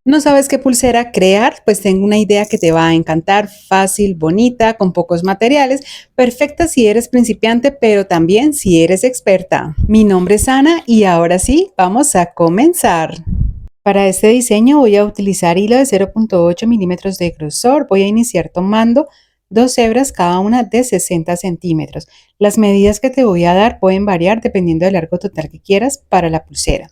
¿No sabes qué pulsera crear? Pues tengo una idea que te va a encantar, fácil, bonita, con pocos materiales, perfecta si eres principiante, pero también si eres experta. Mi nombre es Ana y ahora sí, vamos a comenzar. Para este diseño voy a utilizar hilo de 0.8 milímetros de grosor. Voy a iniciar tomando dos hebras, cada una de 60 centímetros. Las medidas que te voy a dar pueden variar dependiendo del largo total que quieras para la pulsera.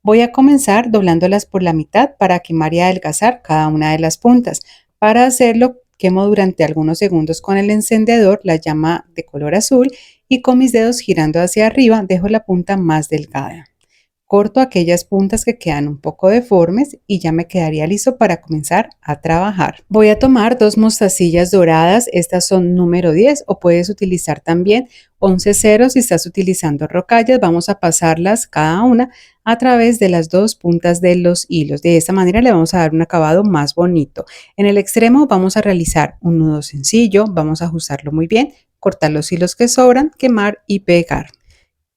Voy a comenzar doblándolas por la mitad para quemar y adelgazar cada una de las puntas. Para hacerlo, quemo durante algunos segundos con el encendedor la llama de color azul y con mis dedos girando hacia arriba dejo la punta más delgada. Corto aquellas puntas que quedan un poco deformes y ya me quedaría listo para comenzar a trabajar. Voy a tomar dos mostacillas doradas, estas son número 10 o puedes utilizar también 11 si estás utilizando rocallas. Vamos a pasarlas cada una a través de las dos puntas de los hilos. De esta manera le vamos a dar un acabado más bonito. En el extremo vamos a realizar un nudo sencillo, vamos a ajustarlo muy bien, cortar los hilos que sobran, quemar y pegar.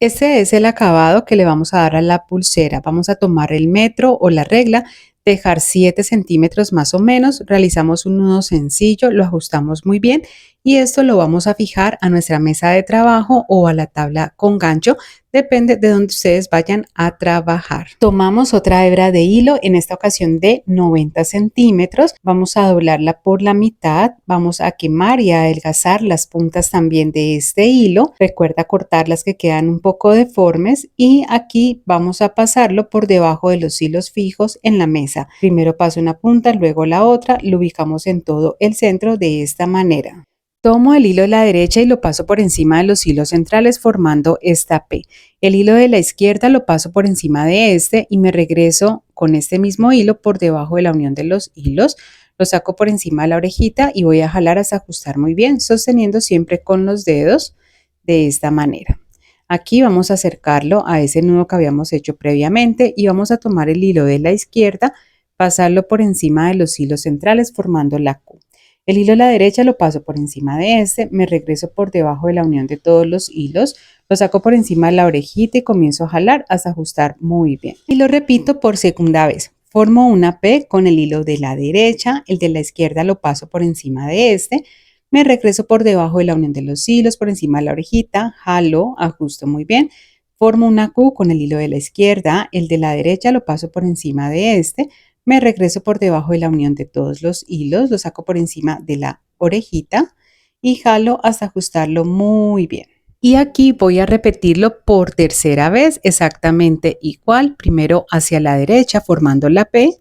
Este es el acabado que le vamos a dar a la pulsera. Vamos a tomar el metro o la regla, dejar 7 centímetros más o menos, realizamos un nudo sencillo, lo ajustamos muy bien y esto lo vamos a fijar a nuestra mesa de trabajo o a la tabla con gancho, depende de donde ustedes vayan a trabajar. Tomamos otra hebra de hilo, en esta ocasión de 90 centímetros, vamos a doblarla por la mitad, vamos a quemar y a adelgazar las puntas también de este hilo. Recuerda cortar las que quedan un poco deformes y aquí vamos a pasarlo por debajo de los hilos fijos en la mesa. Primero paso una punta, luego la otra, lo ubicamos en todo el centro de esta manera. Tomo el hilo de la derecha y lo paso por encima de los hilos centrales formando esta P. El hilo de la izquierda lo paso por encima de este y me regreso con este mismo hilo por debajo de la unión de los hilos. Lo saco por encima de la orejita y voy a jalar hasta ajustar muy bien, sosteniendo siempre con los dedos de esta manera. Aquí vamos a acercarlo a ese nudo que habíamos hecho previamente y vamos a tomar el hilo de la izquierda, pasarlo por encima de los hilos centrales formando la Q. El hilo de la derecha lo paso por encima de este, me regreso por debajo de la unión de todos los hilos, lo saco por encima de la orejita y comienzo a jalar hasta ajustar muy bien. Y lo repito por segunda vez. Formo una P con el hilo de la derecha, el de la izquierda lo paso por encima de este, me regreso por debajo de la unión de los hilos, por encima de la orejita, jalo, ajusto muy bien, formo una Q con el hilo de la izquierda, el de la derecha lo paso por encima de este, me regreso por debajo de la unión de todos los hilos, lo saco por encima de la orejita y jalo hasta ajustarlo muy bien. Y aquí voy a repetirlo por tercera vez, exactamente igual, primero hacia la derecha formando la P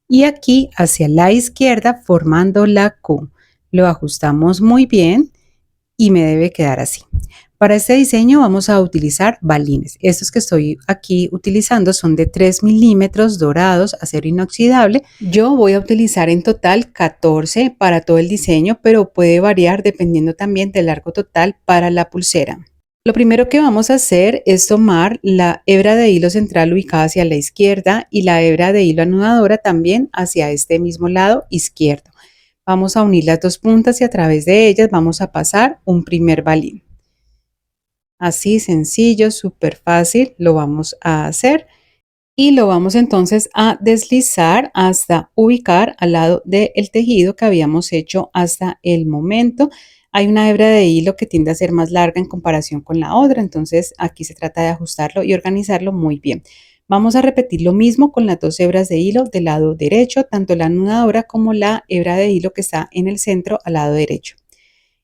y aquí hacia la izquierda formando la Q. Lo ajustamos muy bien y me debe quedar así. Para este diseño vamos a utilizar balines. Estos que estoy aquí utilizando son de 3 milímetros dorados, acero inoxidable. Yo voy a utilizar en total 14 para todo el diseño, pero puede variar dependiendo también del largo total para la pulsera. Lo primero que vamos a hacer es tomar la hebra de hilo central ubicada hacia la izquierda y la hebra de hilo anudadora también hacia este mismo lado izquierdo. Vamos a unir las dos puntas y a través de ellas vamos a pasar un primer balín. Así sencillo, súper fácil, lo vamos a hacer y lo vamos entonces a deslizar hasta ubicar al lado del tejido que habíamos hecho hasta el momento. Hay una hebra de hilo que tiende a ser más larga en comparación con la otra, entonces aquí se trata de ajustarlo y organizarlo muy bien. Vamos a repetir lo mismo con las dos hebras de hilo del lado derecho, tanto la anudadora como la hebra de hilo que está en el centro al lado derecho.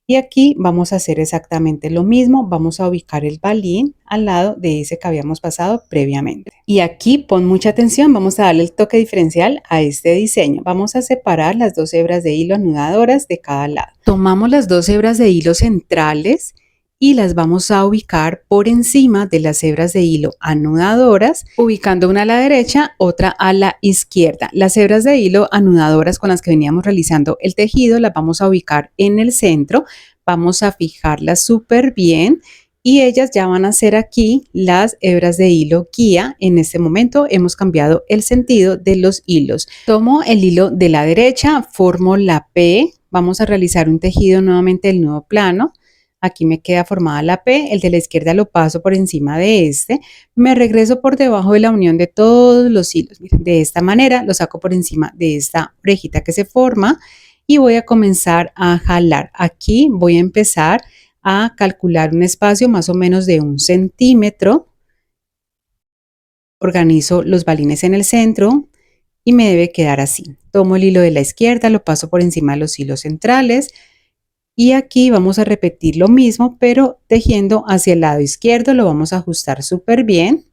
Y aquí vamos a hacer exactamente lo mismo, vamos a ubicar el balín al lado de ese que habíamos pasado previamente. Y aquí pon mucha atención, vamos a darle el toque diferencial a este diseño. Vamos a separar las dos hebras de hilo anudadoras de cada lado. Tomamos las dos hebras de hilo centrales y las vamos a ubicar por encima de las hebras de hilo anudadoras, ubicando una a la derecha, otra a la izquierda. Las hebras de hilo anudadoras con las que veníamos realizando el tejido las vamos a ubicar en el centro, vamos a fijarlas súper bien y ellas ya van a ser aquí las hebras de hilo guía. En este momento hemos cambiado el sentido de los hilos. Tomo el hilo de la derecha, formo la P, vamos a realizar un tejido nuevamente del nudo plano. Aquí me queda formada la P, el de la izquierda lo paso por encima de este, me regreso por debajo de la unión de todos los hilos. Miren, de esta manera lo saco por encima de esta orejita que se forma y voy a comenzar a jalar. Aquí voy a empezar a calcular un espacio más o menos de 1 centímetro. Organizo los balines en el centro y me debe quedar así. Tomo el hilo de la izquierda, lo paso por encima de los hilos centrales y aquí vamos a repetir lo mismo, pero tejiendo hacia el lado izquierdo. Lo vamos a ajustar súper bien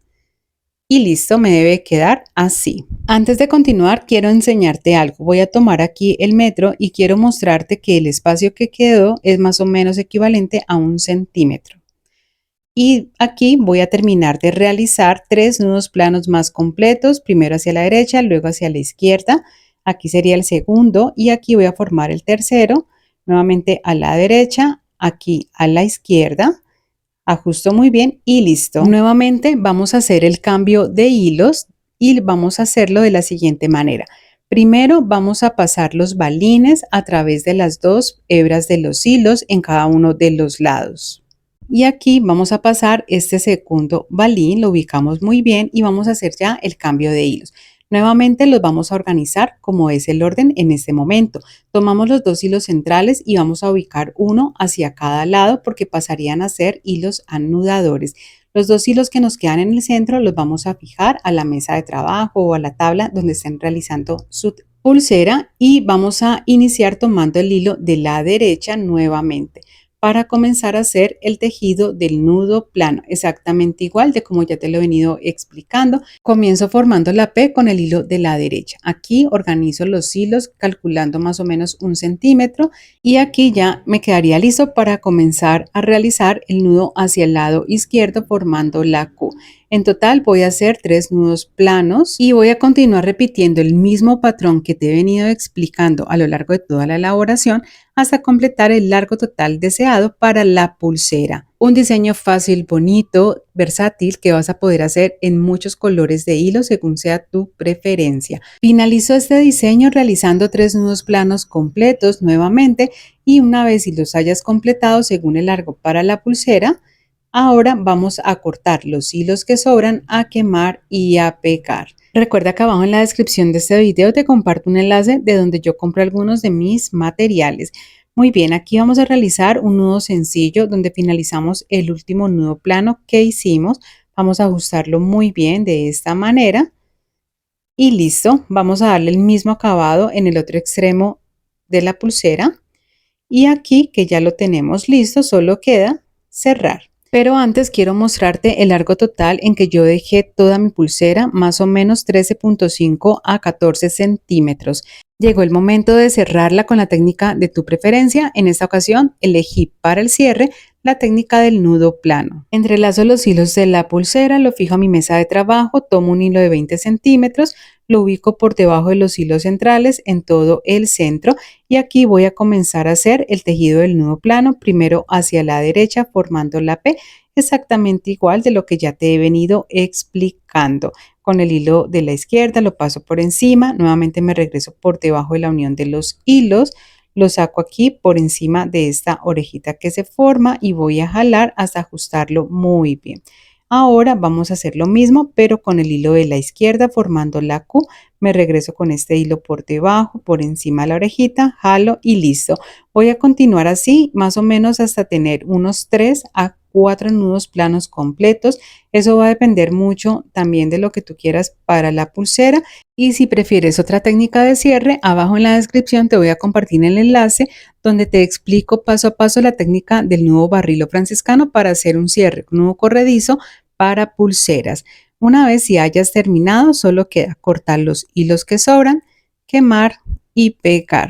y listo, me debe quedar así. Antes de continuar, quiero enseñarte algo. Voy a tomar aquí el metro y quiero mostrarte que el espacio que quedó es más o menos equivalente a 1 centímetro. Y aquí voy a terminar de realizar 3 nudos planos más completos, primero hacia la derecha, luego hacia la izquierda. Aquí sería el segundo y aquí voy a formar el tercero, nuevamente a la derecha, aquí a la izquierda. Ajusto muy bien y listo. Nuevamente vamos a hacer el cambio de hilos y vamos a hacerlo de la siguiente manera. Primero vamos a pasar los balines a través de las 2 hebras de los hilos en cada uno de los lados. Y aquí vamos a pasar este segundo balín, lo ubicamos muy bien y vamos a hacer ya el cambio de hilos. Nuevamente los vamos a organizar como es el orden en este momento. Tomamos los 2 hilos centrales y vamos a ubicar uno hacia cada lado porque pasarían a ser hilos anudadores. Los 2 hilos que nos quedan en el centro los vamos a fijar a la mesa de trabajo o a la tabla donde estén realizando su pulsera y vamos a iniciar tomando el hilo de la derecha nuevamente para comenzar a hacer el tejido del nudo plano, exactamente igual de como ya te lo he venido explicando. Comienzo formando la P con el hilo de la derecha. Aquí organizo los hilos calculando más o menos 1 centímetro y aquí ya me quedaría listo para comenzar a realizar el nudo hacia el lado izquierdo formando la Q. En total voy a hacer 3 nudos planos y voy a continuar repitiendo el mismo patrón que te he venido explicando a lo largo de toda la elaboración hasta completar el largo total deseado para la pulsera. Un diseño fácil, bonito, versátil que vas a poder hacer en muchos colores de hilo según sea tu preferencia. Finalizo este diseño realizando 3 nudos planos completos nuevamente y una vez si los hayas completado según el largo para la pulsera, ahora vamos a cortar los hilos que sobran, a quemar y a pegar. Recuerda que abajo en la descripción de este video te comparto un enlace de donde yo compro algunos de mis materiales. Muy bien, aquí vamos a realizar un nudo sencillo donde finalizamos el último nudo plano que hicimos. Vamos a ajustarlo muy bien de esta manera y listo. Vamos a darle el mismo acabado en el otro extremo de la pulsera y aquí que ya lo tenemos listo, solo queda cerrar. Pero antes quiero mostrarte el largo total en que yo dejé toda mi pulsera, más o menos 13.5 a 14 centímetros. Llegó el momento de cerrarla con la técnica de tu preferencia. En esta ocasión elegí para el cierre la técnica del nudo plano. Entrelazo los hilos de la pulsera, lo fijo a mi mesa de trabajo, tomo un hilo de 20 centímetros, lo ubico por debajo de los hilos centrales en todo el centro y aquí voy a comenzar a hacer el tejido del nudo plano, primero hacia la derecha formando la P, exactamente igual de lo que ya te he venido explicando. Con el hilo de la izquierda lo paso por encima, nuevamente me regreso por debajo de la unión de los hilos, lo saco aquí por encima de esta orejita que se forma y voy a jalar hasta ajustarlo muy bien. Ahora vamos a hacer lo mismo, pero con el hilo de la izquierda formando la Q. Me regreso con este hilo por debajo, por encima de la orejita, jalo y listo. Voy a continuar así, más o menos hasta tener unos 3 a 4 nudos planos completos. Eso va a depender mucho también de lo que tú quieras para la pulsera. Y si prefieres otra técnica de cierre, abajo en la descripción te voy a compartir el enlace donde te explico paso a paso la técnica del nudo barrilo franciscano para hacer un cierre, un nudo corredizo para pulseras. Una vez si hayas terminado, solo queda cortar los hilos que sobran, quemar y pegar.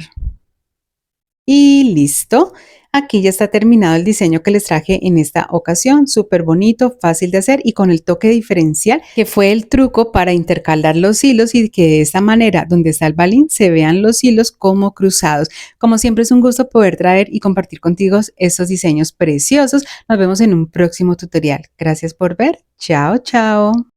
Y listo. Aquí ya está terminado el diseño que les traje en esta ocasión. Súper bonito, fácil de hacer y con el toque diferencial que fue el truco para intercalar los hilos y que de esta manera, donde está el balín, se vean los hilos como cruzados. Como siempre es un gusto poder traer y compartir contigo estos diseños preciosos. Nos vemos en un próximo tutorial. Gracias por ver. Chao, chao.